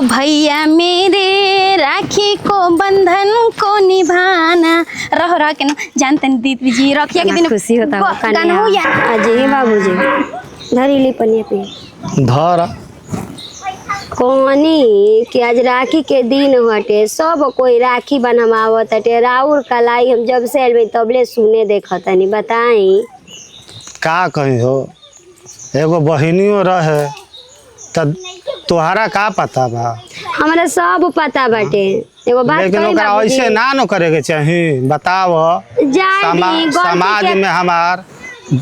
भैया मेरे राखी को बंधन को निभाना रह रह के न जानते दीदी जी रखिया के दिन खुशी होता गाना हो यार अजय बाबूजी धरीली पनिया पे धर कोनी कि आज राखी के दिन हटे सब कोई राखी बनवावत हटे राउर कलाई हम जब से आइल तबले सुने देखतनी बताई का कही हो एगो बहिनियो रहे त तोहरा का पता बा हमरा सब पता बाटे एगो बात लेकिन कही ओकरा ऐसे ना न करे के चाही बताव समाज में हमार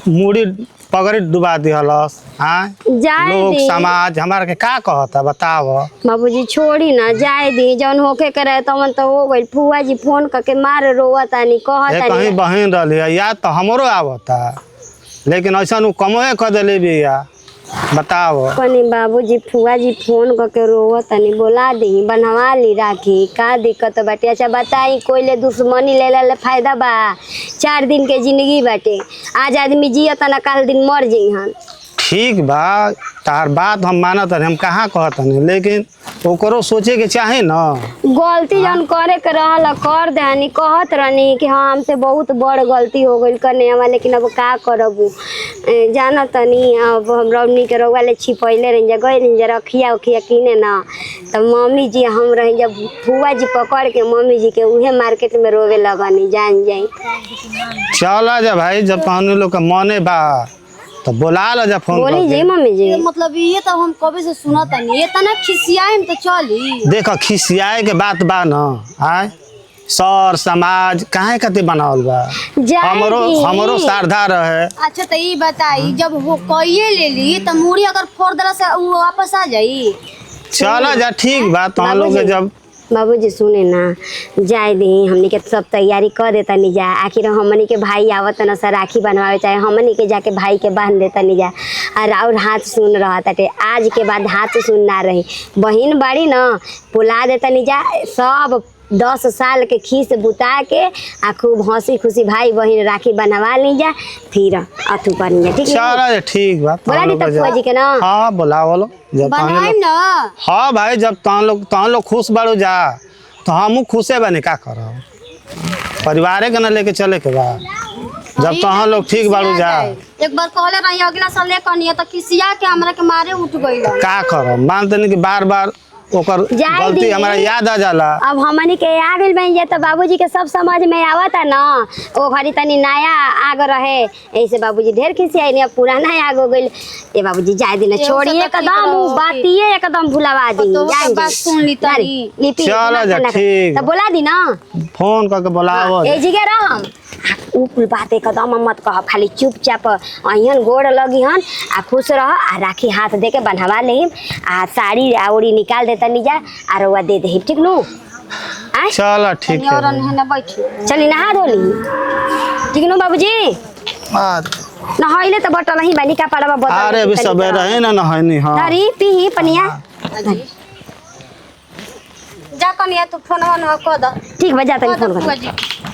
मुड़ी पगड़ी डुबा दिहलस हाँ लोग समाज हमार के का कहता बताव बाबूजी छोड़ी ना जाए दी जौन होके करे तमन तो हो गइल फुआ जी फोन करके मार रोवतानी कहतानी कहीं बहन रहली या तो हमरो आवता लेकिन ऐसा नु कमोए कर देले बिया बताओ कनी बाबूजी फुआ जी फोन करके रोवतानी बोला दी बनवा ली राखी का दिक्कत बाटे अच्छा बताई कोई ले दुश्मनी ले फायदा बा 4 दिन के जिंदगी बाटे आज आदमी जियत ना कल दिन मर जइहन ठीक बा तार बात हम मानत हम कहाँ कहतनी लेकिन ओकरो सोचे के चाहे न गलती जन करे के रहल कर देनी कहत रहनी कि हाँ हमसे बहुत बड़ गलती हो गई करने वाला लेकिन अब का करबू जानत तनी अब हम रवनी के रउआ ले छिपैले रही जा गई जा रखिया उखिया किने ना तब मम्मी जी हम रही जब फुआ जी पकड़ के मम्मी जी के उहे मार्केट में रोवे लगनी जान जाई चला जा भाई जब तहनी लोग के मने बा तो बोला लो जा फोन बोली जी मम्मी जी मतलब ये तो हम कभी से सुनत नहीं ये तना खिसियाएम तो चली देखो खिसियाए के बात बा न आय सर समाज काहे कते बनावल बा हमरो श्रद्धा रहे अच्छा तो ये बताई जब वो कइए ले ली तो मूड़ी अगर फोड़ दला से वो वापस आ जाई चला जा ठीक बा तो हम लोग जब बाबूजी सुने ना जाए दी हमनी के सब तैयारी कर देता नहीं जा आखिर हमनी के भाई आवत न सर राखी बनवावे चाहे हमनी के जाके भाई के बांध देता नहीं जा और हाथ सुन रहा ताटे आज के बाद हाथ सुन ना रही बहन बाड़ी न पुला देता नहीं जा सब 10 साल के खीस बुता के आ खूब हंसी खुशी भाई बहन राखी बनवा ली जा फिर अथु कर ली जा ठीक है चला ठीक बा बोला दी तब फौजी के ना हां बुलावलो जब बनाएम ना हां भाई जब तहन लोग खुश बाड़ू जा तो हमहू खुशे बने का करब परिवारे के ना लेके चले के बा जब तहन लोग ठीक बाड़ू जा एक बार कहले रही अगला साल ले कनिया तो खिसिया के हमरा के मारे उठ गइल का करब मानते नहीं कि बार-बार ओकर गलती हमारा याद आ जाला अब हमनी के आ गइल बन जे तो बाबूजी के सब समझ में आवता ना ओ घड़ी तनी नया आग रहे ऐसे बाबूजी ढेर खिसी आई अब पुराना आग हो गइल ए बाबूजी जाय दिन छोड़िए एकदम बातिए एकदम भुलावा दी जान बात सुन ली तनी चला जा ठीक तो बोला दी ना फोन करके बुलावो ए जिगे रहम उ कुल बात एकदम मत कह खाली चुपचाप अहियन गोड़ लगी हन आ खुश रह आ राखी हाथ दे के बंधवा ले आ साड़ी आउरी निकाल देता नहीं जा आ रउआ दे दे ठीक नु चला ठीक है और ने बैठी चली नहा धोली ठीक नु बाबूजी नहाइले त बटल ही बानी का पाड़वा बता अरे अभी सबेरे है ना नहाइनी हां धरी पीही पनिया जा कनिया तू फोन न कर द ठीक बजा तनी फोन कर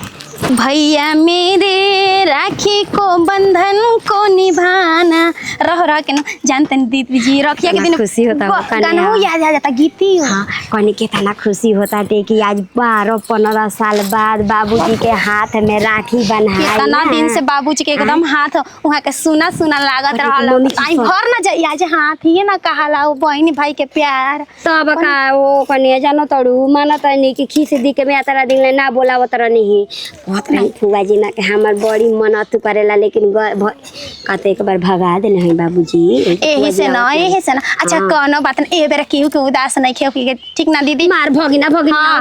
भैया मेरे राखी को बंधन को निभाना रह रह के न जानते दीदी जी रखिया के दिन खुशी होता गाना हो याद आ जाता गीती हाँ कनी के तना खुशी होता टे कि आज 12-15 साल बाद बाबूजी के हाथ में राखी बन्हाई कितना दिन से बाबूजी के एकदम हाथ वहां के सुना सुना लागत रहल आई भर ना जाई आज हाथ ही ना कहाला वो बहन भाई के प्यार तब का वो कनी जानो तड़ू मानत नहीं कि खीस दी के मैं तारा दिन ना बोलावत रहनी बहुत नहीं फुआ जी ना के हमर बड़ी मन अतु करेला लेकिन कते एक बार भगा देले है बाबूजी एही से ना अच्छा कोनो बात न ए बेरा केहू के उदास नहीं खेव के ठीक ना दीदी मार भगिना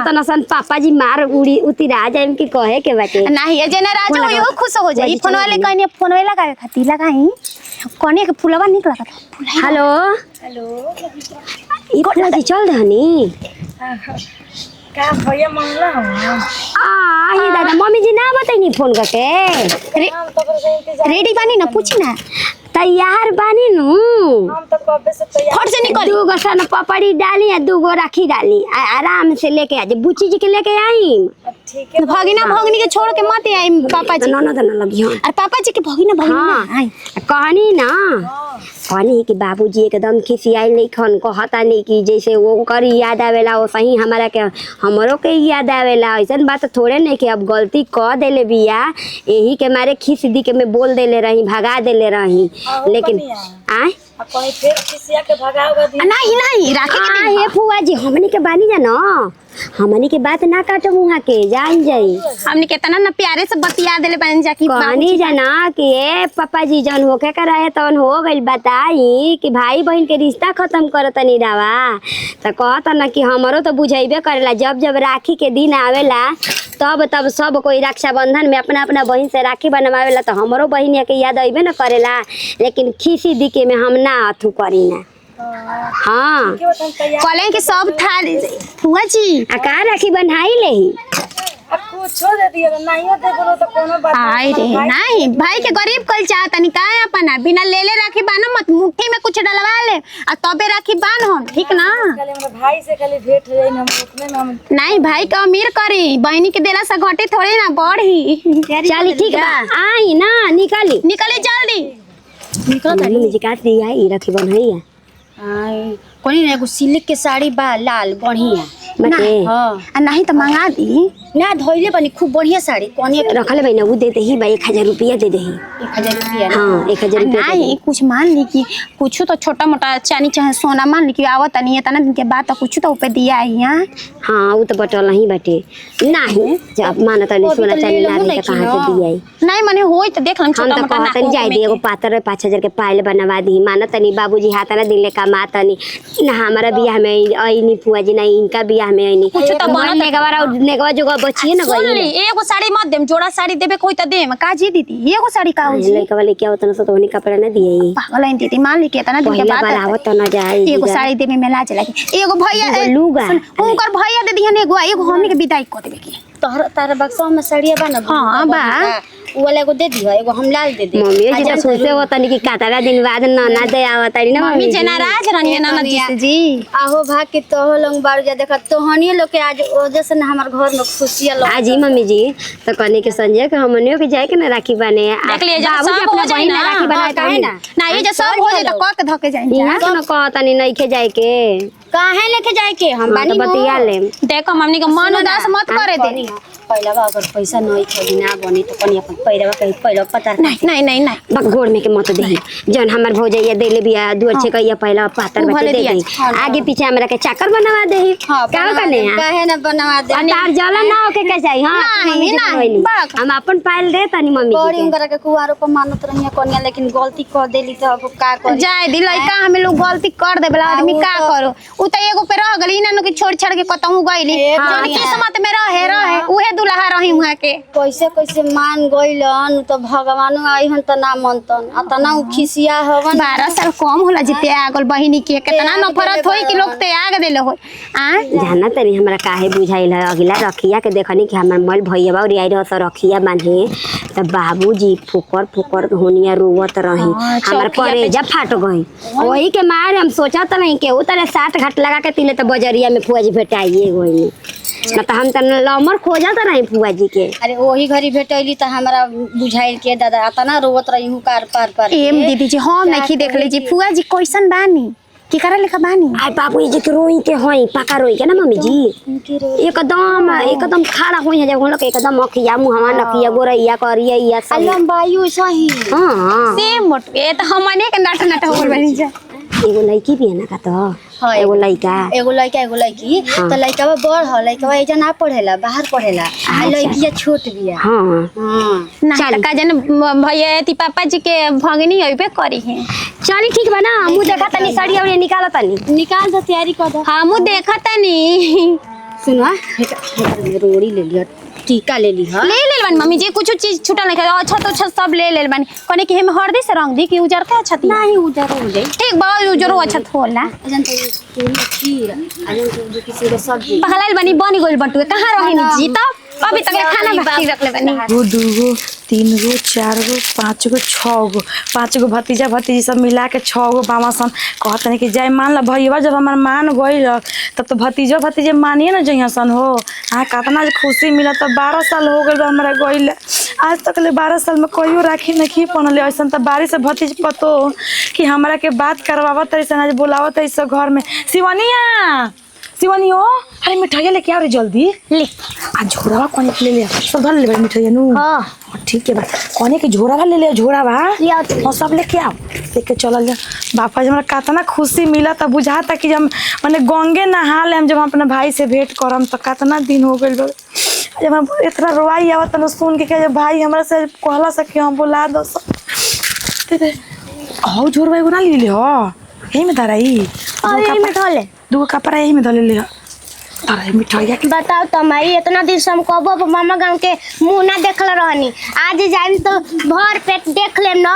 त नसन पापा जी मार उड़ी उतिरा जाएम की कहे के बाटे नहीं ये जना राजा यो खुश हो जाई फोन वाले कहनी फोन वाला का खाती लगाई कोने के फुलवा निक लागत हेलो ई कोला जी चल रहनी का भैया मंगला हो ये दादा मम्मी जी ना बताइनी फोन करके रेडी बानी ना पूछी ना तैयार बानी नु हम तो कबे से तैयार फट से निकल 2 गो सन पपड़ी डाली या 2 गो राखी डाली आराम से लेके आ जे बुच्ची जी के लेके आई ठीक है भगिना भगनी के छोड़ के मत आई पापा जी। ननद न लगी अरे पापा जी के भगिना भगिना हाँ कहनी ना कहनी कि बाबूजी एकदम खिसियाई नहीं खन कहता नहीं कि जैसे वो कर याद आवेला वो सही हमारा के हमरो के याद आवेला। ऐसा बात थोड़े नहीं कि अब गलती क देले बिया यही के मारे खिस दी के मैं बोल देले रही भगा देले रही लेकिन आए कहीं फिर किसिया के भगाओगे दी नहीं नहीं राखी के दिन हे फुआ जी हमनी के बानी जा ना हमनी के बात ना काटो मुहा के जान जाई हमने कितना ना प्यारे से बतिया देले बन जा की कहनी जाना कि ए पापा जी जन होके कराए तवन हो गइल बताई कि भाई बहन के रिश्ता खत्म करत नहीं रावा त कहता ना कि हमरो तो बुझाइबे करेला जब जब राखी के दिन आवेला तब सब कोई रक्षाबंधन में अपना अपना बहन से राखी बनवावेला तो हमरो बहनिया के याद अइबे न करेला लेकिन खिसी दिके में हम ना अथु करी ना हाँ कहले कि सब था फुआ जी आ का राखी बन्हाई लेही कुछ दे दिए नहीं होते बोलो तो कोनो बात आई रे नहीं भाई के गरीब कल चाहता नहीं का अपना बिना ले ले राखी बानो मत मुट्ठी में कुछ डलवा ले और तबे राखी बान हो ठीक ना खाली मेरे भाई से खाली भेंट हो जाए हम उतने में हम नहीं भाई का अमीर करी बहनी के देला से घटे थोड़ी ना बढ़ी चली ठीक बा आई ना निकाली निकले जल्दी मम्मी जी काट दिया ई राखी बन्हाई कोनी ना एगो सिल्क के साड़ी बा लाल बढ़िया बटे आ नहीं तो मंगा दी ना धोइले बनी खूब बढ़िया साड़ी कोनी रखले भाई ना वो दे दही भाई 1000 रुपया दे दही 1000 रुपया हाँ 1000 रुपया नहीं कुछ मान ली कि कुछ तो छोटा मोटा चांदी चाहे सोना मान ली कि आवत नहीं तना दिन के बाद तो कुछ तो ऊपर दिया है यहाँ हाँ वो तो बटल ही बटे नहीं जब माना तनी सोना चांदी ना दे तो कहां से दिया नहीं मने होई तो देख हम छोटा हम तो मोटा कहतनी जाई दी एगो पातर 5000 के पायल बनवा दी माना तनी बाबूजी हाथ ना दिले कमा तनी ना हमारा बियाह में आईनी फुआ जी नहीं इनका बियाह में आईनी कुछ तो बनत नेगवा जो बचिए ना सुन ली एगो साड़ी मत देम जोड़ा साड़ी देबे कोई तो देम का जी दीदी एगो साड़ी का हो जी लड़का वाले क्या होता ना सो तो उन्हीं कपड़ा ना दिए पागल है दीदी मान ली के तना दिन के पहला बाद बार आवत ना जाए एगो साड़ी देबे में लाज लगी एगो भैया एगो लूगा। उनकर भैया दे दिहन एगो हमनी के विदाई कर देबे की तोहर तारा बक्सा में साड़िया बा ना हाँ, बा। वो वाला एगो दे दियो एगो हम लाल दे दे मम्मी जी तो सोचे होता नहीं कि कातरा दिन बाद ना दे आवत ना मम्मी जे नाराज रहनी ननद जी से जी आहो भाग के तोहो लोग बारू जा देखा तोहनी लोग के आज ओजे से ना हमार घर में खुशियां लोग आज ही मम्मी जी तो कहने के संजय के हमनियो के जाए के ना राखी बने देख लिए जब बाबूजी सब अपना हो जाए बहिन ना राखी बनाए काहे ना ना? ना ये जो सब हो जाए तो क के धके जाए यहाँ तो ना कहता नहीं के जाए के काहे लेके जाए के हम हम बानी तो बतिया ले देखो मम्मी का मन उदास मत करे दे पहला बा अगर पैसा नहीं थोड़ी ना बनी तो कनी अपन पैरवा कहीं पहला पता नहीं नहीं नहीं बक गोड़ में के मत दे जन हमर भौजैया देले बिया दुअर छे कहिया पहला पातर उ में भले दे दिया। दे आगे पीछे हमरा के चाकर बनवा दे हां का करने काहे ना बनवा दे तार जला ना होके के जाई हां नहीं, मम्मी जी नहीं, कहली। बक। हम अपन पायल दे तनी मम्मी बड़ी जी उनकरा के कुवारो को मानत रहिया कनिया लेकिन गलती कर देली तो अब का करी जाए दी लइका हमें लोग गलती कर दे बला आदमी का करो उ त एगो पे रह गली इना के छोड़ छाड़ के कतहु गइली जौन किस्मत में रहे उहे दुल्हा रही वहां के कैसे कैसे मान गइलन तो भगवान आइहन त ना मनतन आ तना उ खिसिया हवन 12 साल कम होला जिते आगल बहिनी के कितना नफरत होई कि लोग ते आग देले हो आ जाना तनी हमरा काहे बुझाइल है अगला रखिया के देखनी कि हमर मल भैया और आई रह रखिया बांधे त बाबूजी फुकर फुकर होनिया रोवत रही हमर करेजा फाट गई वही के मार हम सोचत नहीं के उ तरह 60 घाट लगा के तिले त बजरिया में फुआ जी भेटाइए गई ना त हम त लमर खोजत नहीं फुआ जी के अरे वही घड़ी भेटैली त हमरा बुझाइल के दादा तना रोवत रही हूं कार पार एम दीदी जी हम नहीं देख ली जी फुआ जी कैसन बानी की करे लेखा बानी आई बाबू जी के रोई के होई पका रोई के ना मम्मी जी एकदम खड़ा होई है जब हम लोग एकदम अखिया मुहवा नकिया गोरैया करिया या सब अल्लाह बायु सही हां सेम मोट ए त हमने के नट नट हो बनी जा एगो लड़की भी है ना का तो हाँ, एगो लड़का एगो लड़की तो लड़का बड़ ह लड़का एजा ना पढ़ेला बाहर पढ़ेला आ लड़किया छोट बिया हां हां ना त का जन भैया ती पापा जी के भगनी अइबे करी है चली ठीक बा ना मुंह देखा तनी साड़ी और निकाला तनी निकाल दो तैयारी कर दो हमू देखत नहीं सुनवा रोड़ी ले लिया टीका ले ली हां ले बन मम्मी जी कुछ चीज छूटल नहीं अच्छा तो अच्छा सब ले बन कोने के हम हरदी से रंग दी कि उजर के अच्छा नहीं उधर हो जाए ठीक बा उजरो अच्छा होला अजन तो पूरी खीर अजन तो जो किसी को सब्जी पहलाल बनी गोल बटुए कहां रही जी तब अभी तक खाना बाकी रख ले बनी दूगो 3 गो 4 गो 5 गो 6 गो 5 गो भतीजा भतीजी सब मिला के 6 गो बाबा सन कहते हैं कि जाए मान ला भैया जब हमार मान गई तब तो भतीजो भतीजे मानिए ना जइया सन हो। हाँ कितना खुशी मिला। तब 12 साल हो गए हमारा गई आज तक ले 12 साल में कोई राखी नहीं पहनले ऐसा। तब बारी से भतीज पतो कि हमारा के बात करवावत ऐसा आज बुलावत ऐसा घर में। शिवानियो अरे मिठाइया लेके आओ रे जल्दी ले आ झोरावा कोने के ले ले सब धर ले मिठाइया नु। हां ठीक है बा कोने के झोरावा ले ले झोरावा और सब लेके आओ लेके चल जा। बापा जी हमरा कितना खुशी मिला तब बुझाता कि हम माने गंगे नहा ले हम जब अपने भाई से भेंट करम तो कितना दिन हो गइल जब हम इतना रोवाई आवत न सुन के भाई हमरा से कहला सके हम बुला दो सब हो झोरवा एगो ना ले ले हो यही में धराई अरे में ढोले 2 कपड़ा यही में धले ले अरे मिठाइया की बताओ तो माई इतना दिन से हम कबो मामा गांव के मुंह ना देखल रहनी आज जाई तो भर पेट देख लेम ना।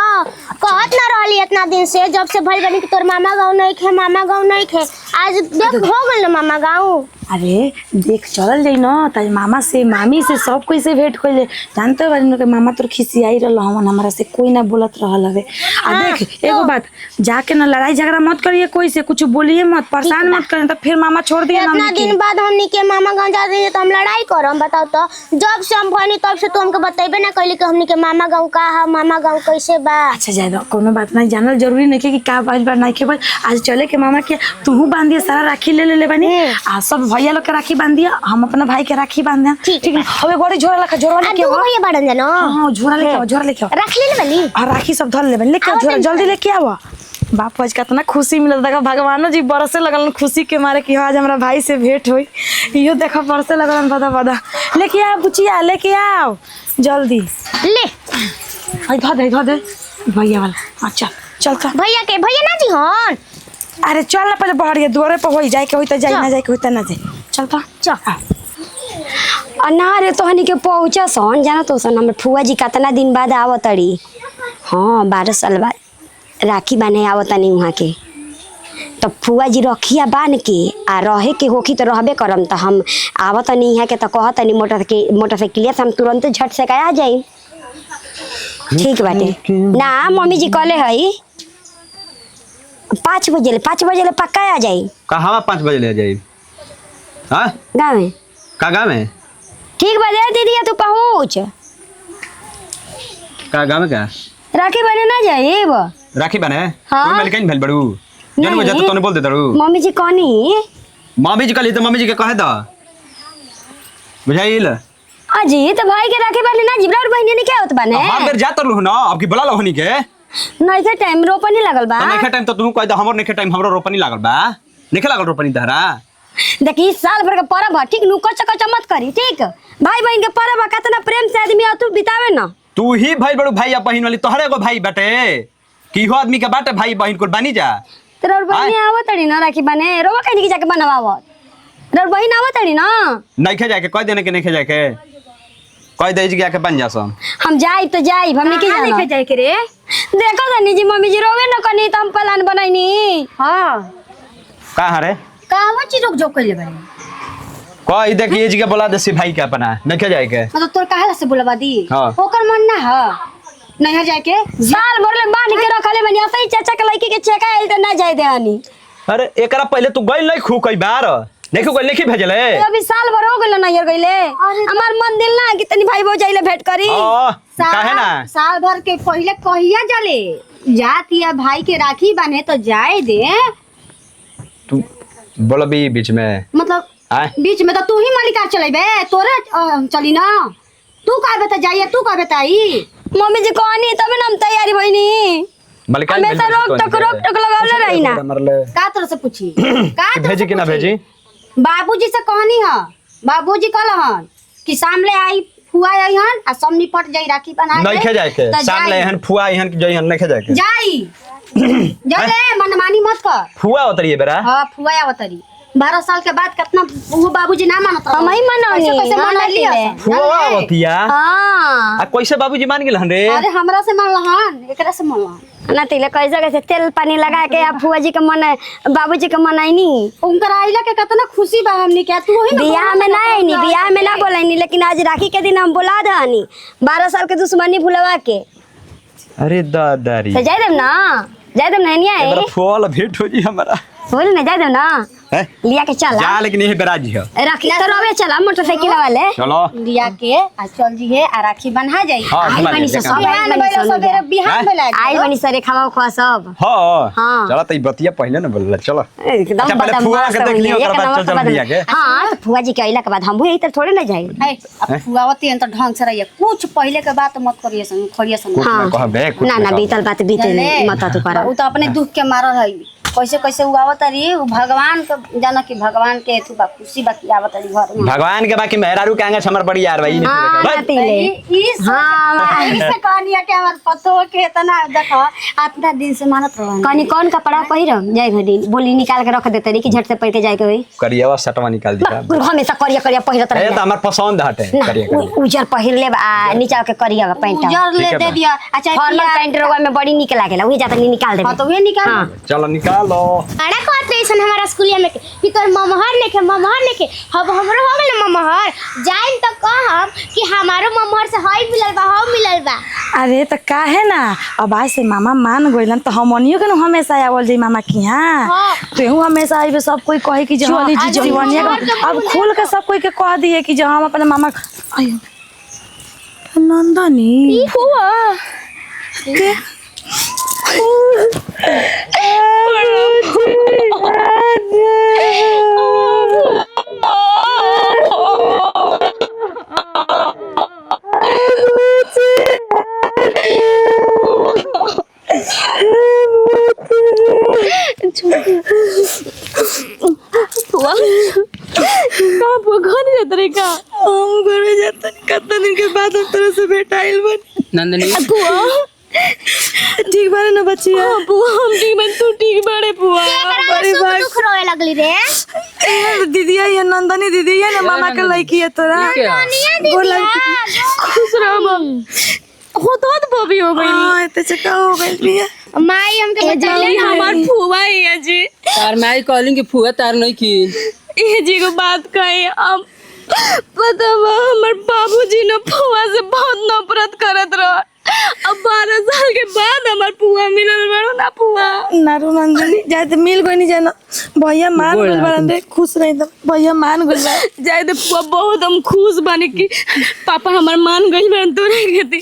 कहत ना रहली इतना दिन से जब से भई बनी कि तोर मामा गांव नहीं खे आज देख हो गइल ना मामा गांव। अरे देख चलल जाई ना त मामा से मामी से सब कोई से भेंट कइले जानते बारी के मामा तोर खिसियाई रहल हमन हमरा से कोई ना बोलत रहल हवे। आ देख एगो बात जाके ना लड़ाई झगड़ा मत करिए कोई से कुछ बोलिए मत परेशान मत करें तो फिर मामा छोड़ दिए ना। इतना दिन बाद हमनी के मामा गांव जा रही है तो हम लड़ाई करम बताओ तो जब से हम भनी तब से तू हमके बतेबे ना कइली कि हमनी के मामा गांव का है मामा गांव कैसे बा। अच्छा जाए कोनो बात नहीं जानल जरूरी नहीं कि का बार बार नहीं के भाई आज चले के मामा के तू बांध दिए सारा राखी ले बनी आ सब भैया लोग के राखी बांध दिया हम अपना भाई के राखी बांध दिया ठीक है। हवे गोड़ी झोरा लखा झोरा लेके आओ भैया बाड़न जानो। हां झोरा लेके आओ रख ले बली और राखी सब धर ले लेके आओ झोरा जल्दी लेके आओ। बाप आज कितना खुशी मिलल देखा भगवानो जी बरसे लगल खुशी के मारे कि आज हमरा भाई से भेंट होई इहो देखा बरसे लगल बदा लेके आओ बुचिया लेके आओ जल्दी ले आई धर दे भैया वाला। अच्छा चल का भैया ना जी हन अरे चल ना पहले बाहर के द्वारे पर होई जाए के होई त जाए ना जाए के होई त ना जाए चल का चल ना रे तोहनी के पहुँचा सन जाना तो सन हमर फुआ जी कितना दिन बाद आवतड़ी। हाँ 12 साल बाद राखी बांधे आवतनी वहाँ के तो फुआ जी रखिया बांध के आ रहे के होखी तो रहबे करम तो हम आवतनी यहाँ के तो कहतनी मोटरसाइकिलिया से हम तुरंत झट से आ जाई। ठीक बाटे ना मम्मी जी कहले हई 5 बजे ले पक्का आ जाई। कहाँ 5 बजे ले जाई हाँ गाँव में का गाँव में ठीक बजे दीदी तू पहुँच का गाँव में का राखी बने ना जाई राखी बने हाँ? कोई मिल कहीं भेल बड़ू जन में जाते तोने बोल दे दरू मम्मी जी कहनी मम्मी जी कहली तो मम्मी जी के कहे द बुझाइल अजी तो भाई के राखी बांधे ना जिब्रा और बहनी ने क्या होत बने हां बेर जात रहू ना अब की बोला लहनी के नहीं के टाइम रोपनी लगल बा नहीं के टाइम तो तू कह द हमर नहीं के टाइम हमरो रोपनी लागल बा नहीं लागल रोपनी दहरा देखी साल भर के पर्व ठीक नु कच मत करी ठीक भाई बहन के पर्व कितना प्रेम से आदमी तू बितावे ना। तू ही भाई बड़ू भाई बहन वाली तोहरे को भाई बाटे की हो आदमी के बाटे भाई बहन को बनी जा तेरा बहन आवतड़ी ना राखी बने रोवा कहीं की जाके बनवावत तेरा बहन आवतड़ी ना नहीं खे जाके कह देने के नहीं खे जाके कह दे जी के बन जा सम हम जाई तो जाई हमने की जाना जाए के रे देखो तनी जी मम्मी जी रोवे न कनी त हम प्लान बनाइनी। हां कहां रे कहवा चीज रोक जोक कइले बानी कह दे कि जी के बोला दे भाई के अपना नहीं खे जाए के मतलब तोर काहे से बोलवा दी हां ओकर मन ना है नहीं जाए के साल भर ले बांध के रखले बनी असई चाचा के लड़की के चेका आइल त ना जाय देहानी। अरे एकरा पहले तू गइल नहीं खू कई बार देखो गइल नहीं भेजले अभी साल भर हो गेल ना यार गइले हमार मन दिल ना कि तनी भाई भौजाइले भेंट करी काहे ना साल भर के पहले कहिया जले जातिया भाई के राखी बांधे तो जाए दे तू बोल भी बीच में मतलब बीच में तो तू ही मालिकार चलेबे तोरे चली ना तू का बता जाइए तू का बताई मम्मी जी कहनी तबे ना हम तैयारी भइनी मलिका मैं तो रोक टक लगावले रही ना का तरह से पूछी का भेजी कि ना भेजी बाबूजी से कहनी है बाबूजी कहलन कि सामने आई फुआ आई हन आ सब निपट जाई राखी बना नहीं खे जाए के सामने हन फुआ हन जई हन नहीं खे जाए के जाई जले मनमानी मत कर फुआ उतरी है बेरा हां फुआ उतरी 12 साल के बाद कितना वो बाबूजी ना मानत हम ही मनानी कैसे मान लिया फुआ होतिया हां आ कैसे बाबूजी मान गेल हन रे अरे हमरा से मान लहन एकरा से मान लहन ना तिले कैसे कैसे तेल पानी लगा के आप फुआ जी के मन बाबूजी के मनाइनी उनकर आइला के कितना खुशी बा हमनी के तू ही बियाह में ना आईनी बियाह में ना बोलैनी लेकिन आज राखी के दिन हम बुला दहनी 12 साल के दुश्मनी भुलवा के अरे दादारी तो जाय देम ना नहीं आए मेरा फूल भेंट हो जी हमारा बोल ना जाय देम ना है लिया के चला जा लेकिन ये बेराजी है राखी तो रवे चला मोटरसाइकिल वाले चलो लिया के आ चल जी है आ राखी बंधा जाई हाँ आई घुमा बनी ले, से सब बिहान आई बनी बैलो से सबेरे बिहान बेला आई बनी सरे खावा खवा सब हाँ हाँ। चलो तो बतिया पहले ना बोल चलो एकदम अच्छा, पहले फुआ के देख लियो, ओकर बाद चल जल्दी आके। हां तो फुआ जी के आइला के बाद हम भी इधर थोड़े ना जाई है अब फुआवती तो ढंग से रहिए कुछ पहले के बात मत करिए सन खोलिए सन कुछ ना कहबे कुछ ना ना बीतल बात बीते नहीं मत तू पर उ तो अपने दुख के मारल है कैसे कैसे उ आवत रही उ भगवान के जाना कि भगवान के एथु बा खुशी बा कि आवत रही घर में भगवान के बाकी मेहरारू के आगे हमर बड़ी यार भाई हां ना तिले हां इससे कहानिया के हमर पतो के इतना देखो इतना दिन से मानत रहन कनी कौन कपड़ा पहिरम जाय घड़ी बोली निकाल के रख देते री कि झट से पहन के जाए के होई करियावा सटवा निकाल दिया हमेशा करिया करिया पहिरत ए रहे तो हमर पसंद हटे करिया उजर पहिर ले आ नीचा के करिया पैंट उजर ले ठीक है दे बा। दिया अच्छा फॉर्मल पैंट रोगा में बड़ी निक लागेला वही जाता नहीं निकाल देबे हां तो वे निकाल हां चलो निकालो बड़ा कहत रही हमारा स्कूलिया में कि तोर ममहर लेके अब हमरो हो गेल ममहर जाइन त कहम कि हमारो ममहर से हई मिलल बा अरे तो काहे ना अब आज से मामा मान गइलन तो हमनियो के हमेशा आवल जाई मामा की हां तेहू हमेशा आइबे सब कोई कहे कि जो चली जी जीवनिया अब खुल के सब कोई के कह दिए कि जो हम अपने मामा आयो नंदनी ई हुआ के हम घरे जाता कितना दिन के बाद हम तरह से भेटाइल बन नंदनी ठीक बारे ना बचिया बुआ हम ठीक बन तू ठीक बारे बुआ बड़ी बात दुख रोए लगली रे दीदी है नंदनी दीदी है ना मामा के लड़की है तोरा बोल खुश रहो होत बॉबी हो गई हां इतने चक्का हो गई बिया माई हमके बचले हमार फुआ है जी तार माई कहली कि फुआ तार नहीं की ये जी को बात कही अब पता बा हमार बाबूजी ने फुआ से बहुत नफरत करत रह अब 12 साल के बाद हमार फुआ मिलल बड़ो ना फुआ नारू नंदनी जाते मिल गई नहीं जाना भैया मान गइल बारंदे खुश रही तो भैया मान गइल जाते फुआ बहुत हम खुश बानी कि पापा हमार मान गइल बारन तोरे खेती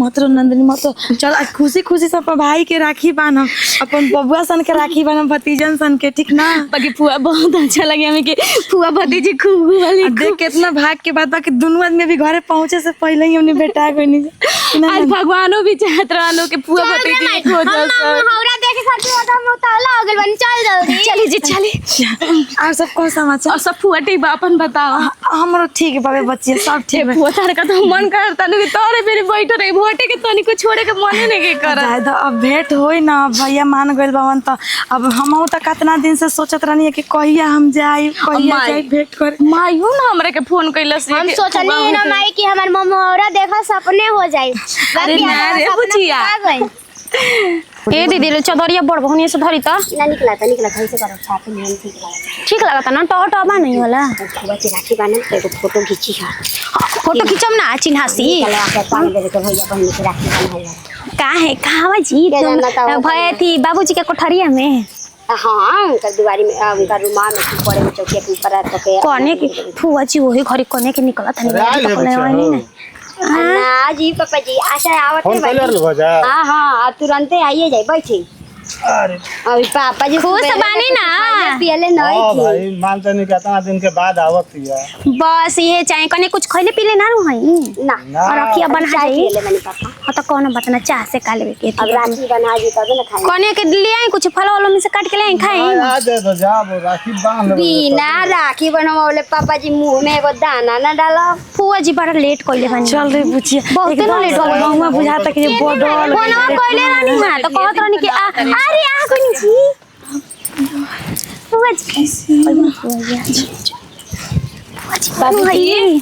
मत रो नंदनी मत चल आज खुशी खुशी से अपन भाई के राखी बांधम अपन बबुआ सन के राखी बांधम भतीजन सन के ठीक ना बाकी फुआ बहुत अच्छा लगे हमें कि फुआ भतीजी खूब वाली देख कितना भाग के बाद बाकी दोनों आदमी भी घरे पहुंचे से पहले ही हमने बेटा गइनी आज भगवानो भी चाहत रहलो कि फुआ भतीजी हो जाए हमरा देखे खातिर होता हम उतावला हो गेल बनी चल जल्दी चली जी चली और सब कौन समाचार और सब फुआ ठीक बा अपन बताओ हमरो ठीक बाबे बच्चे सब ठीक बा फुआ तार का तो मन करता नहीं तोरे मेरे बैठ रही भोटे के तनी को छोड़े के मन नहीं के कर दादा अब भेंट होई ना भैया मान गइल बावन तो अब हमहु त कितना दिन से सोचत रहनी कि कहिया हम जाई कहिया जाई भेंट कर मायू ना हमरे के फोन कइलस हम सोचनी ना माई कि हमार ममहरा देखा सपने हो जाई अरे ना रे बुचिया ए दीदी लो चदरिया बड़ भनिया से धरी त ना निकला कैसे करो छाप में ठीक लगा ठीक लगता ना टॉ बा नहीं होला फुआ जी राखी बांधन तो एगो फोटो खींची है फोटो खिंचम ना चिन्हासी चलवा के पानी दे के भैया बहन के राखी बांधल का है कहावा जी भय थी बाबूजी के कोठरिया में हाँ उनका दुआरी में उनका रुमाल में पड़े में चौकिया के ऊपर रख के कोने की फुआ जी वही घरी कोने के निकला था नहीं ना जी पापा जी आशा आवत फोन है कर लो जा हाँ हाँ अब तुरंत आइए जाए बैठी अरे अभी पापा जी खुश बानी ना पियले हां नहीं थी भाई मानते नहीं कितना दिन के बाद आवत है बस ये चाहे कने कुछ खइले पीले ना रही ना और रखिया बना चाय जाई पियले बनी पापा हां तो कौन बतना चाह से का लेवे के अब राखी बना दी तब ना खाए कने के ले आई कुछ फल वालों में से काट के ले आई खाए आ दे तो जा वो राखी बांध लो बिना राखी बनवाले पापा जी मुंह में एगो दाना ना डालो फुआ जी बड़ा लेट कइले बानी चल रे बुचिया बहुत ना लेट हो गई गांव में बुझाता कि ये बॉर्डर फोनवा कइले रानी हां तो कहत रहनी कि अरे आ कोनी जी फुआ जी बाबू जी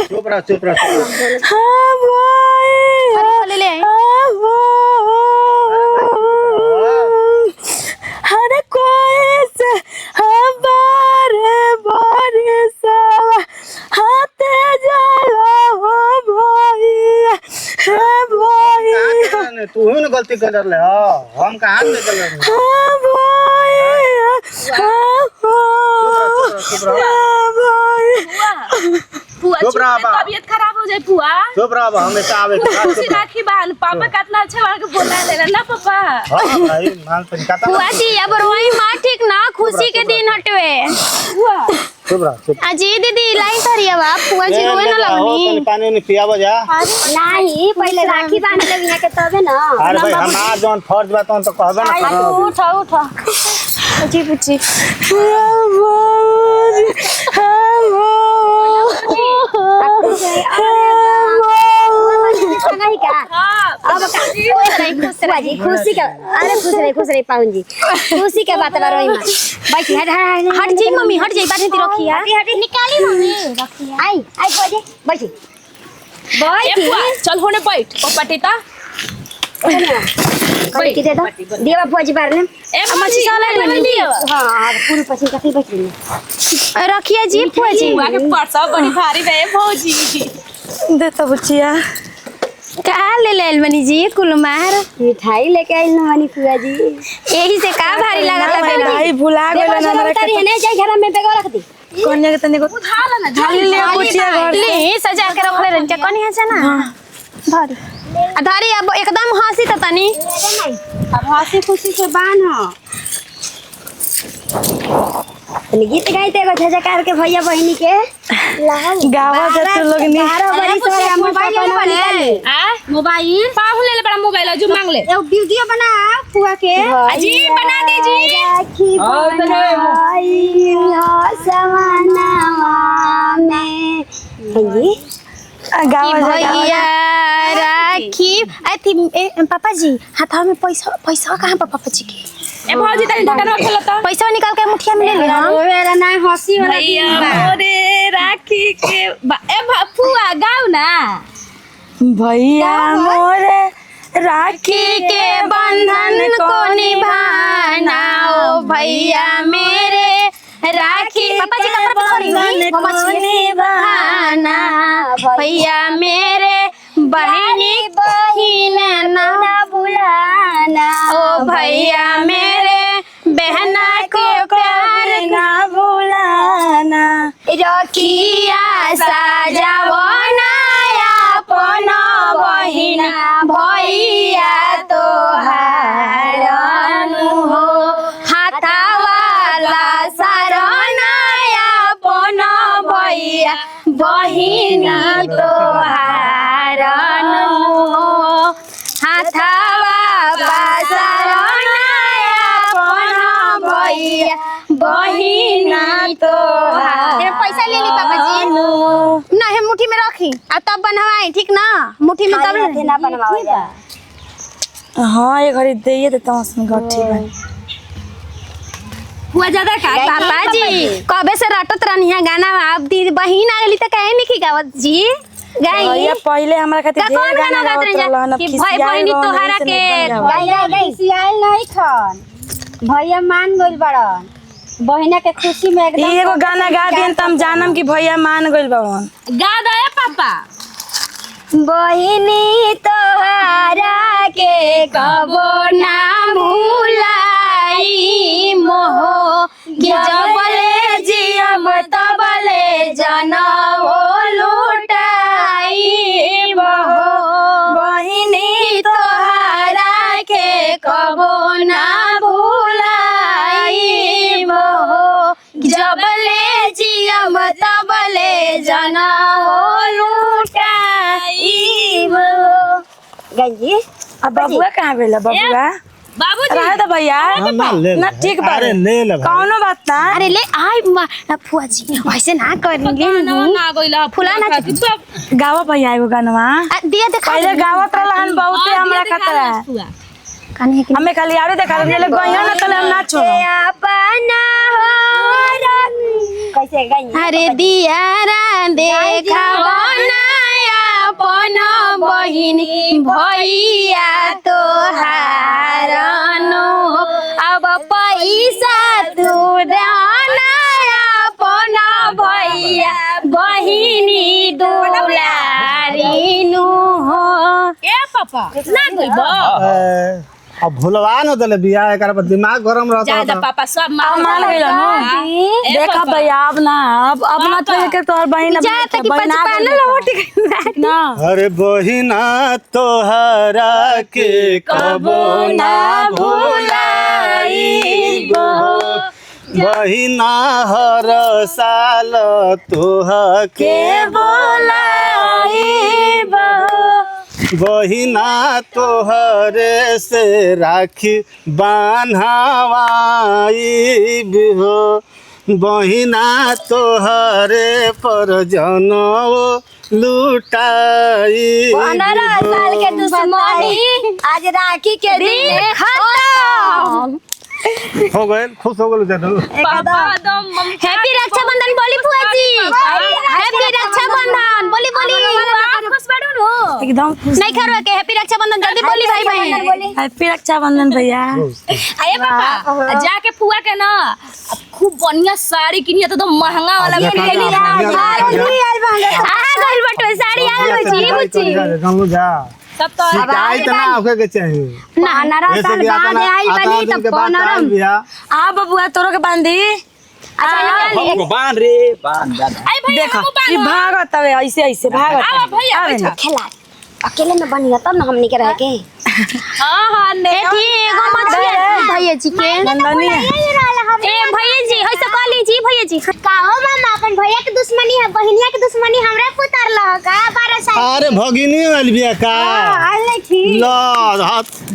चुप रह चुप रह ले ले हर कोई से हमारे बरसावा हाथे जाला हो भैया भैया तू ही ना गलती कर ले हम कहाँ से कर ले चुप रहा तबीयत खराब हो जाए पुआ चुप रहा हमेशा आवे खुशी राखी बान पापा कितना अच्छा वाला के बोला ले ना पापा हां भाई मान तो निकाता बुआ जी अब रोई माँ ठीक ना खुशी के दिन हटवे चुप रहा चुप अजी दीदी लाइन धरी अब आप बुआ जी रोए ना लगनी पानी नहीं पिया बजा नहीं पहले राखी बांध ले यहाँ के तबे ना। अरे भाई हमार जौन फर्ज बा तो कहबे ना करो उठा उठा अजी बुच्ची नहीं का अब खुशी का अरे खुश रही पाउन जी खुशी के बात रही मां बैठी हट जी मम्मी हट जाई बाटी रखिया निकाली मम्मी रखिया आई आई बैठी ए पुआ चल होने बैठ ओ पटीता बैठी दे दो देवा फौजी बार ने ए मच्छी साला ले लियो हां पूरी पछी कथी बैठी रखिया जी बुआ जी पुआ के परसा बड़ी भारी बे भौजी दे तो बुचिया कहाँ ले ले मनी जी कुलमार मिठाई लेके आई ना मनी फुआ जी यही से का भारी लागत है भाई भुला गेल ना हमरा तारी नहीं जाए घर में बेगा रख दी कन्या के तने को उठा ला ना झाली ले बुचिया घर ले सजा के रख ले रन के कनी है ना धरी धरी अब एकदम हंसी त तनी अब हंसी खुशी से बान हो गीत गाइते एगो झजकार के भैया बहिनी के गावा जत लोग नी 12 बरी से हम मोबाइल निकाली आ मोबाइल पाहु ले बड़ा मोबाइल जो मांग ले एक वीडियो बना फुआ के जी बना दीजिए राखी बनाई हो समानावा में जी गावा भैया राखी आई थी पापा जी हाथ में पैसा कहाँ पापा जी के ए भौजी तनी ढक्कन रख लो पैसा निकाल के मुठिया में ले ले हम रोवेला ना हंसी वाला भैया मोरे राखी के ए फुआ गाओ ना भैया मोरे राखी के बंधन को निभाना ओ भैया मेरे राखी पापा जी कपड़ा पकड़ी निभाना भैया मेरे बहनी बहिन ना भुलाना ओ भैया मेरे बहना को प्यार ना भुलाना रखिया साजवना अपन बहिना भैया तोहार हो हाथावाला सरना अपन भैया बहिना तोहार हो हाथावा सरना अपन भैया बहिना तोहार पैसा ले ली पापा जी ना है मुट्ठी में रखी आ तब बनवाई ठीक ना मुट्ठी में तब ना बनवाओ जा हां ये घड़ी दे देता हूं उसमें गट्ठी बन हुआ ज्यादा का पापा जी कबे से रटत रहनी है गाना आप दी बहिन आ गई त कहे नहीं की गावत जी गाई भैया पहले हमरा खातिर का कौन गाना गात रहे कि भाई बहिनी तोहरा के गाई सियाल नहीं खन भैया मान गइल बड़न बहिना के खुशी में एकदम एगो गाना गा देन त हम जानम कि भैया मान गइल बावन गा दे पापा बहिनी तोहरा के कबो ना भुलाई मोह जबले जियम तबले जनवो लुटाई मोह बहिनी तोहरा के कबो ना भुलाई मोह जबले जियम तबले जनवो लुटाई गंजी अब बबुआ कहां भेला बबुआ बाबूजी रहे तो भैया ना ठीक बा अरे ले ले भाई कौनो बात ना अरे ले आई फुआ जी वैसे ना करेंगे ना गइला फुला ना गावा भैया एगो गानवा दिया देखा पहले गावत रहलन बहुते हमरा खतरा कन्हे की हमें खाली आरे देखा ले गइयो ना तले हम ना छोड़ो अपना हो कैसे गई? अरे दियारा देखावा नया अपन बहिनी भैया तोहारनो अब पैसा तू दाना अपन भैया बहिनी दुलारीनु हो। ए पापा ना गइबो अब भुलवा न देले बिया एकर पर दिमाग गरम रहता ज्यादा पापा सब मान गइल न देखा भैया अब ना अब ना तो के तोहर बहिन जा तक बहिना पचपाना लौट ना अरे बहिना तोहरा के कबो ना भुलाइबो बहिना हर साल तोह के बोलाइबो बहिना तोहरे से राखी बान्हावाइब हो बहिना तोहरे पर जनौ लुटाइब 15 साल के दुश्मनी आज राखी के दिन खत्म। हो गए खुश हो गए जरूर पापा एकदम हैप्पी रक्षाबंधन बोली फुआ जी हैप्पी रक्षाबंधन बोली बोली खुश बाड़ू नु एकदम खुश नहीं खरो के हैप्पी रक्षाबंधन जल्दी बोली भाई बहन हैप्पी रक्षाबंधन भैया आए पापा जाके फुआ के ना खूब बढ़िया साड़ी किनिए तो महंगा वाला देखा किनिए ना, आ गइल बटो साड़ी आ गइल बुची बुची जानू जा तब तो शिकायत ना होके के चाहिए ना नरा साल बाद आई बनी तब कोनरम आ बबुआ तोरो के बांधी हमको बांध रे बांध दादा आई भैया देखा हम ई भागत हवे ऐसे ऐसे भागत आ भैया बैठा खेला अकेले में बनिया तब ना हमनी के रह के हां ने एठी एगो मछली भैया जी के नंदनी ए भैया जी होइसे कहली जी भैया जी का हो मामा अपन भैया के दुश्मनी है बहनिया के दुश्मनी हमरा पुतर ल का 12 साल अरे भगिनी अलबिया का लो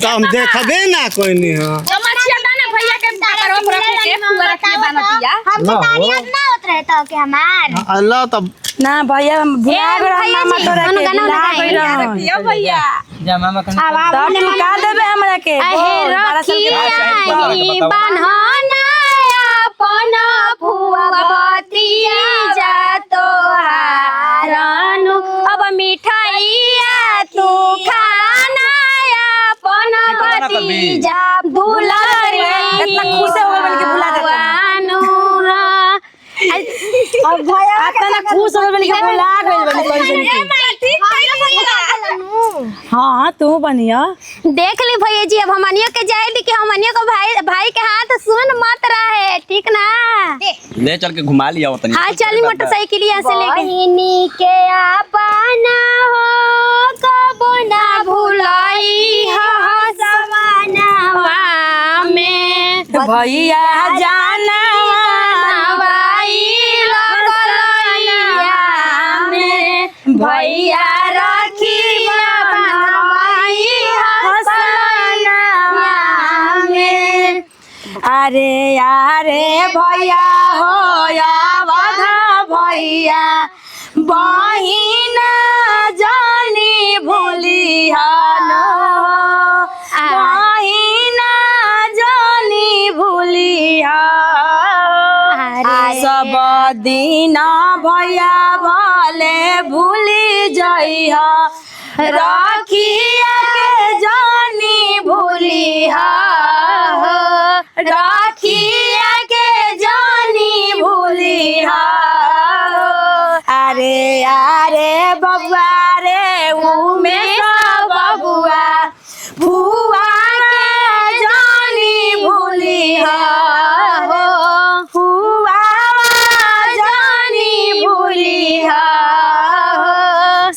हम देखबे ना कोई नहीं हो मछिया दाना भैया के पापा रख रख के फुआ रखिए बना दिया हम तो तारीफ ना होत रहे तो के हमार अल्लाह तब ना भैया भुला गए भैया मामा जी, तोरा हम के गाना भुला गाई, गइल रखिए भैया तब तू का देबे हमरा के अहे बोल, 12 साल के रखिया बन्हना अपन फुआ भतिया जा तोहारनु अब मिठाइया तू खाना अपन भतीजा दुलारी इतना खुश हो गइल कि भुला देता अब भैया इतना खुश हो गइल कि भुला गइल हां तू बनिया देख ली भैया जी अब हमनियों के जाए कि हमनियों को भाई के हाथ सुन मत रहे ठीक ना ले चल के घुमा लिया तनी हाँ चली मोटरसाइकिलिया से लेके बहिनी के अपना हो कबो ना भुलाई हो सवनवा में भैया जाना भैया रखिया बनवाई हसनवा में अरे यारे भैया हो या वधा भैया बहिना जानी भूली न बहिना जानी भूली सब दिन भैया भले भूली जइहा राखिया के जानी भूली राखिया के जानी भूली अरे अरे बबुआ रे उमे बबुआ फुआ के जानी भूली फुआ जानी भूली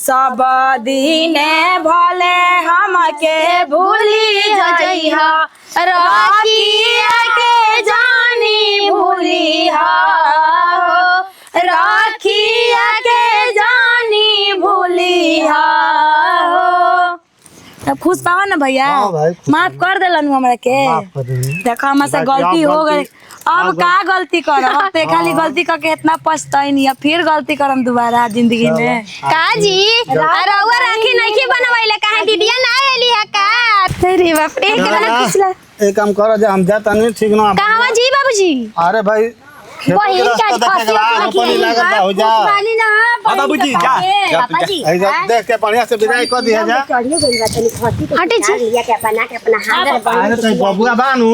सब दिने भले हमके भूली जइहा राखिया के जानी भूली राखिया के जानी भूली तब खुश पावा ना भैया हाँ भाई, खुश माफ कर देलन हमरा के माफ कर देनी। देखो हमसे गलती हो गई अब का गलती करब अब ते खाली गलती करके इतना पछताई अब फिर गलती करम दोबारा जिंदगी में का जी रउआ राखी नहीं बनवाइले काहे दीदिया ना आइली है का तेरी बाप रे एक काम करो जे हम जाता नहीं ठीक ना कहवा जी बाबूजी अरे भाई खेतों के रास्ता देखे के बाद पानी लागत बा हो जा पानी ना हाँ बाबूजी जा जा तू पापा जा। जी ऐसा देख के बढ़िया से विदाई कर दिया जा चढ़ियो गइल बा तनी खसी के हटे छी। लिया के अपना हाथ अरे तो बबुआ बानू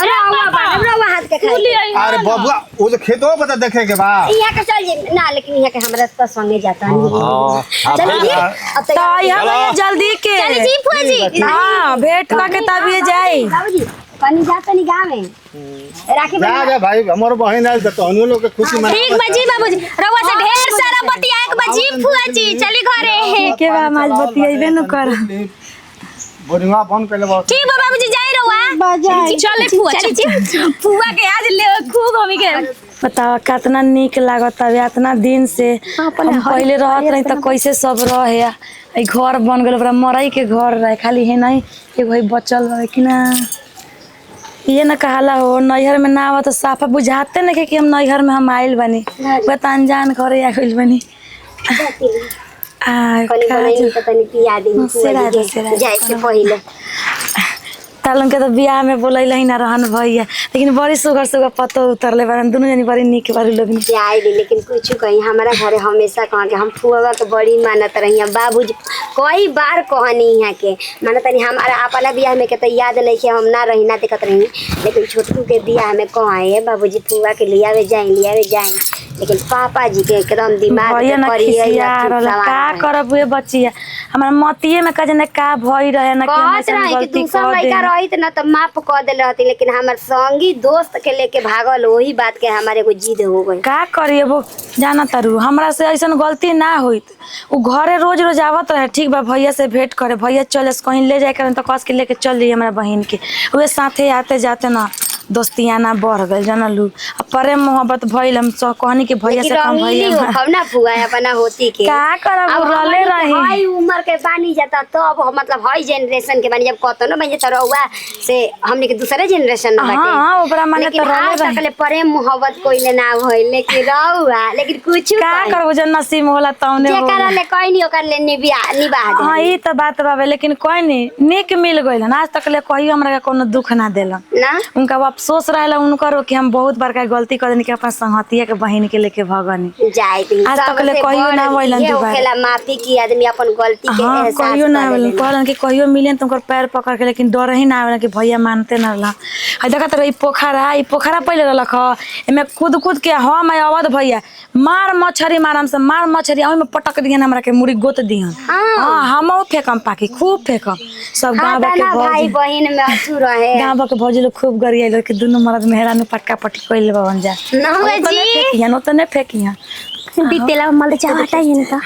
अरे हमरा हाथ के खाई अरे बबुआ वो जो खेतों पर देखे के बा यहाँ के चल जे ना लेकिन यहाँ के हमरा तो संगे जाता नहीं हाँ चलिए अब तो यहाँ भैया जल्दी के चली जी फुआ जी। हाँ भेंट करके तभी जाई बाबूजी कनी जा तनी गाँव में राखी जा जा भाई हमारे बहन आयल तो हम लोग के खुशी मना ठीक बाजी बाबूजी रउआ से ढेर सारा बतिया के बाजी फुआ जी चली घरे। के बा आज बतियाइबे न कर बोरिंगा बंद कर ले बहुत ठीक बा बाबूजी जाई रउआ चले फुआ चली फुआ के आज ले खूब हमी के बतावा कितना निक लागत है इतना दिन से हम पहले रहत रही तो कैसे सब रहे आई घर बन गए ओकरा मरई के घर रहे खाली है नहीं एगो ही बचल रहे कि ना ये न कहला हो नैहर में ना आवा तो साफा बुझाते नहीं कि हम नैहर में हम आइल बनी बता अनजान घरे आ गइल बनी कनी बनाई तो तनी पिया दी जाए से पहले तालन के तो बियाह में बोलैल ही ना रहन भैया लेकिन बड़ी सुगर सुगर पतो उतरले बारन दोनों जनी बड़ी निक बारी लोग जाए दी लेकिन कुछ कहीं हमारा घरे हमेशा कहा के हम फुआ के बड़ी मानत रही बाबूजी कई बार कहनी यहाँ के मानत रही हमारा अपना बियाह में के तो याद नहीं कि हम ना रही ना देखत रही लेकिन छोटकू के बियाह में कहे बाबूजी फुआ के लियावे जाए लेकिन पापा जी के एकदम दिमाग भैया ना खिसिया रहला का करब ये बच्चिया हमारा मतिए में कजने का भई रहे ना कि हम कहत ऐसन रही कि गलती तू सब कर लड़का दे रहित ना तो माफ कर देले रहती लेकिन हमार संगी दोस्त के लेके भागल वही बात के हमारे एगो जिद हो गई का करिए वो जाना तारू हमरा से ऐसन गलती ना होइत वो घरे रोज रोज आवत रहे ठीक बा भैया से भेंट करे भैया चले कहीं ले जाए करें तो कस के लेके चल जाइए हमारा बहन के वे साथे आते जाते ना दोस्तियाना बढ़ गई जानलू अब प्रेम मोहब्बत भइल हम कहनी कि भैया से कम भैया हम ना फुआ अपना होती के का करब अब रहले रही हाई उम्र के बानी जाता तो अब मतलब हाई जनरेशन के बानी जब कहतो ना बन जाता रहुआ से हमने के दूसरे जनरेशन में बाटे हां ओकरा माने तो रहले आज तक ले प्रेम मोहब्बत कोइले ना होइल लेकिन रहुआ लेकिन कुछ का करबो जब नसीब होला तौने हो जेकरा ले कोई नहीं ओकर ले निभा दे हां ई तो बात बाबे लेकिन कोई नहीं निक मिल गइल आज तक ले कहियो हमरा के कोनो दुख ना देलन ना उनका अफसोस रहला उनकर कि हम बहुत बड़का गलती कर देनी कि अपन संगतिया के बहन के लेके भगनी जाए दी आज तक ले कहियो ना होइलन ये दुबारा होखेला माफी की आदमी अपन गलती के हाँ एहसास कहियो ना कर आवेलन लेला। कहलन कि कहियो मिलेन तुमकर पैर पकड़ के लेकिन डर ही ना आवेलन कि भैया मानते ना रहला आ देखा तो ई पोखरा पहले रहलक ह एमे कूद के हम अवध भैया मार मछरी मारम से मार मछरी ओइ में पटक दिहन हमरा के मुड़ी गोत दिहन हां हमहु फेकम पाकी खूब फेकम सब गांव के भाई बहन में अथु रहे गांव के भौजी लोग खूब गरियाइल कि दुनु मरद मेहरा में पटका पटकी कइले बन जा ना जी फेकियन तो नहीं फेकियन बीतेला मल चाहता ही नहीं था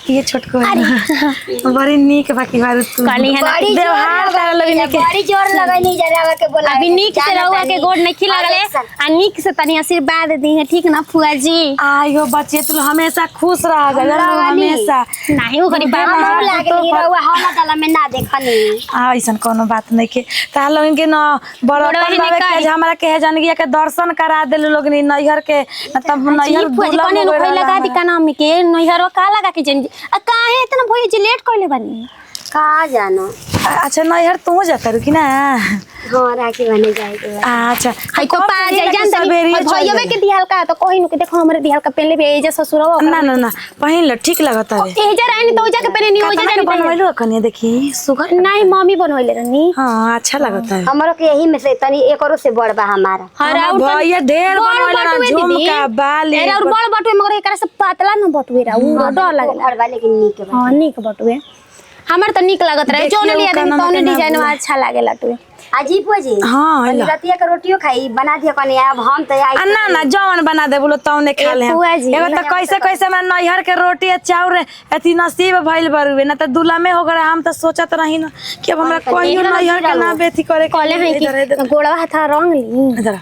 ये छोटको है बड़ी नीक बाकी बारू तू काली है ना बड़ी जोर व्यवहार कर लगनी के बड़ी जोर लगई नहीं जरा के बोला अभी नीक से रहुआ के गोड़ नहीं खिलागले आ नीक से तनी आशीर्वाद दी है ठीक ना फुआ जी आयो बच्चे तू हमेशा खुश रह गए हमेशा नहीं वो गरीब हम लागली रहुआ हौला तला में ना देखनी ऐसन कोनो बात नहीं के ताल लोगन के न बड़पन बाबे के हमरा के जानगिया के दर्शन करा देल लोग नैहर के तब नैहर फुआ जी कने नु खइला का दी का नाम के नैहर का लगा के जन आ काहे इतना भई जी लेट कइले बानी का जानो अच्छा नैहर तू जाता रुकी ना हां राखी बने जाए के अच्छा हई तो पा जाई जान तनी भइयो में के दिहाल का तो कहि नु के देखो हमरे दिहाल का पहले भी एजे ससुरवा ना ना ना पहिन ल ठीक लगता है एजे रहनी तो ओजा के पहले नहीं ओजा जानी बनवाइलो कने देखी सुगर नहीं मम्मी बनवइले रहनी हां अच्छा लगता है हमरो के यही में से तनी एकरो से बड़ बा हमारा हरा भैया ढेर बनवाइले ना झुमका बाली अरे और बड़ बटुए मगर एकरा से पतला न बटुए रा उ डर लागेला घर वाले के नीक बा हां नीक बटुए हमर तो नीक लागत रहे जोन लिया दिन तौने डिजाइन में अच्छा लागेला टुए अजीब हो जी हां तनी रतिया के रोटियो खाई बना दिया कनी अब हम तो आई ना ना जवन बना दे बोलो तौने खा ले फुआ जी, एगो तो कैसे कैसे मैं नैहर के रोटी चाउर अथी नसीब भइल बरुए ना तो दूल्हा में हो गए हम तो सोचत रही ना कि अब हमरा कहियो नैहर के ना बेथी करे कहले है कि गोड़वा हाथा रंग ली इधर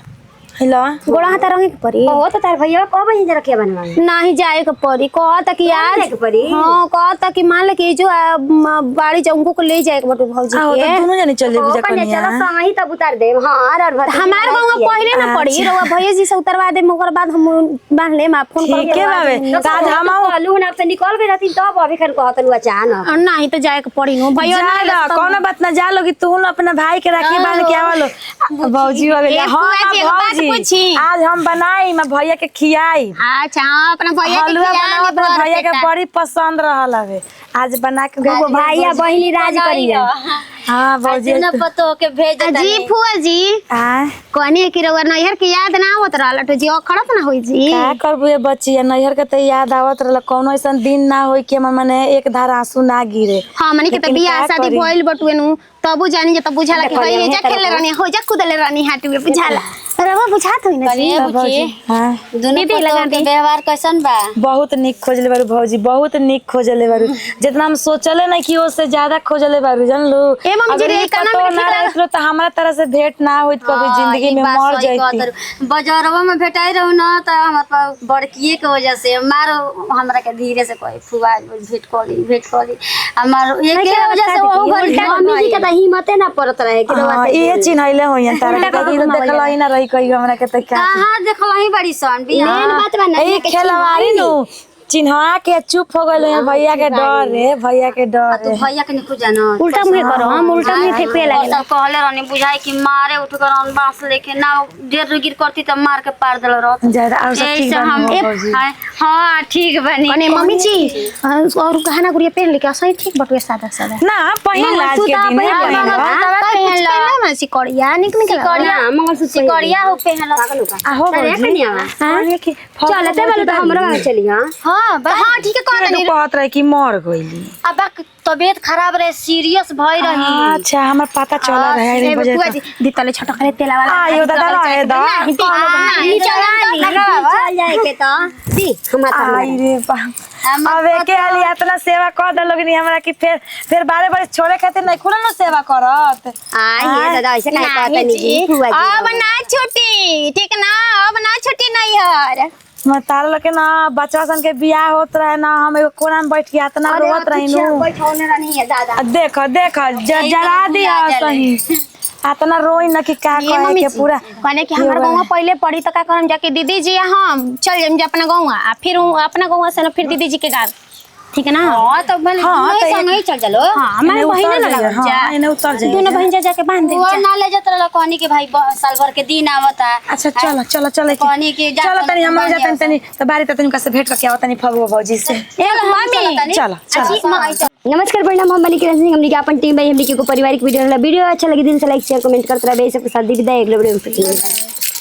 हेलो गोड़ा हाथा रंग के परी ओ तो तार भैया को बहिन जरा के बनवाई नहीं जाए के परी कह तक आज जाए के पड़ी? हां कह तक कि मान ले कि जो बाड़ी जंगू को ले जाए के बटू भौजी आओ के तो दोनों जने चल ओ जे कन्या कनिया चलो संग ही तब उतार दे हां और हमार गांव में पहले ना पड़ी रवा भैया जी से उतरवा दे ओकर बाद हम बांध ले मा फोन कर ठीक है बाबे आज हम कहलू ना से निकल गई रहती तब अभी खन कहत लुआ चाहन नहीं तो जाए के पड़ी नो भैया जा कोनो बात ना जा लोगी तू अपना भाई के राखी बांध के आवलो भौजी हो गया हां भौजी भौजी आज हम बनाई मैं भैया के खियाई। अच्छा हाँ अपना भैया के हलवा खिया बनाओ अपना भैया के बड़ी पसंद रहल हवे। आज बना के भैया बहिनी राज करी हां भौजी न पतो के भेज जी फुआ जी कहनी कि रउआ नैहर के याद ना आवत रहल तो जी खड़त ना होई जी का करबू ये बच्ची नैहर के तो याद आवत रहल कोनो ऐसन दिन ना होई कि हमर माने एक धार आंसू ना गिरे। हां मने के त बियाह शादी भइल बटुए नु तबु जानी जे त बुझाला कि हई हे जा खेले रहनी हो जा कूदले रहनी हाटुए बुझाला रवा बुझात होई ना जी हां दोनों पतो के व्यवहार कैसन बा? बहुत निक खोजले बारू भौजी बहुत निक खोजले बारू जितना हम सोचले ना कि उससे ज्यादा खोजले बारू जानलू। ए मम्मी जी रे काना में ठीक रहलो तो हमरा तरह से भेंट ना होइत कभी जिंदगी में मर जाईती। बाजारवा में भेटाई रहू ना त हमर बड़किए के वजह से मारो हमरा के धीरे से कोई फुआ भेंट कोली हमर एक के वजह से वो मम्मी जी के त हिम्मते ना पड़त रहे कि हां ये चिन्हैले होयन तारा के देखलई ना रही कहियो हमरा के त क्या कहां देखलही बड़ी सन बियाह मेन बात बा ना ए खेलवारी नु चिन्हा के चुप हो गइल भैया के डर रे भैया के डर तो भैया के निकु जानो उल्टा मुंह करो हम उल्टा मुंह फेंके लगे सब कहले रहनी बुझाई कि मारे उठ कर हम बांस लेके ना देर गिर करती त मार के पार देल रहत ज्यादा और सब ठीक बा हां ठीक बनी कने मम्मी जी और गहना गुड़िया पहन लेके सही ठीक बटुए सादा सादा ना पहिन आज के दिन पहन ना सिकड़िया निक करिया मंगलसूत्र करिया हो पहन आहो भौजी हां चलते बोले तो हमरा चली हां हां ठीक है कह तू कहत रहे कि मर गइली अब तबीयत खराब रहे सीरियस भई रही। अच्छा हमरा पता चल रहा है रे बुआ जी दितले छोटा करे तेला वाला आयो दादा रहे दा नहीं चल जाए के तो दी हम आई रे बा अब के हाली इतना सेवा कर दे लोग हमरा कि फिर बारे बारे छोड़े खातिर नहीं खुला ना सेवा करत आई दादा ऐसे काहे कहत नहीं फुआ जी अब ना छुट्टी ठीक ना अब ना छुट्टी नहीं यार मैं तार लके ना बच्चा सन के बियाह होत रहे ना हम एगो कोना में बैठ के इतना रोत रही नु बैठौने रहनी है दादा देख जला दिया सही इतना रोई न कि का कहे के पूरा कहने कि हमार गांव पहले पड़ी तो का करम जाके दीदी जी हम चल जाम अपना गांव आ फिर अपना गांव से फिर दीदी जी के गांव ठीक है ना हां तो भले संग ही चल चलो हां हमारे बहिन ना लगा हां इने उतर जाए दोनों बहन जाके बांध दे वो ना ले जत रहा कहनी के भाई साल भर के दिन आवता। अच्छा चलो कहनी के चलो तनी हम जाते तनी तो बारी तनी का से भेंट करके आवतनी फगुआ भौजी से ए मम्मी चलो नमस्कार प्रणाम हम मलिक रंजन हमनी के अपन टीम भाई हमनी के को पारिवारिक वीडियो अच्छा लगे दिल से लाइक शेयर कमेंट करते रहे सबके साथ विदाई अगले वीडियो में।